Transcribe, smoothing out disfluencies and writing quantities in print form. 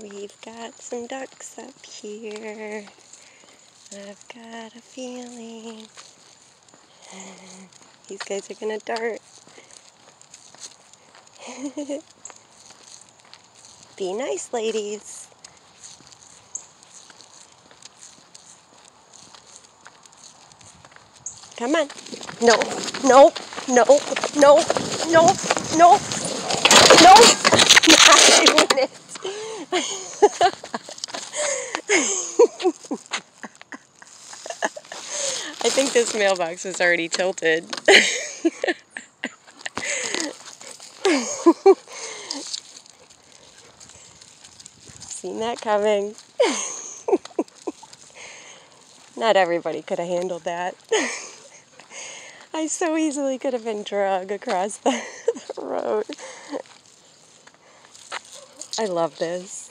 We've got some ducks up here. I've got a feeling these guys are gonna dart. Be nice, ladies. Come on. No, no, no, no, no, no, no. Not doing it. I think this mailbox was already tilted. Seen that coming. Not everybody could have handled that. I so easily could have been dragged across the road. I love this.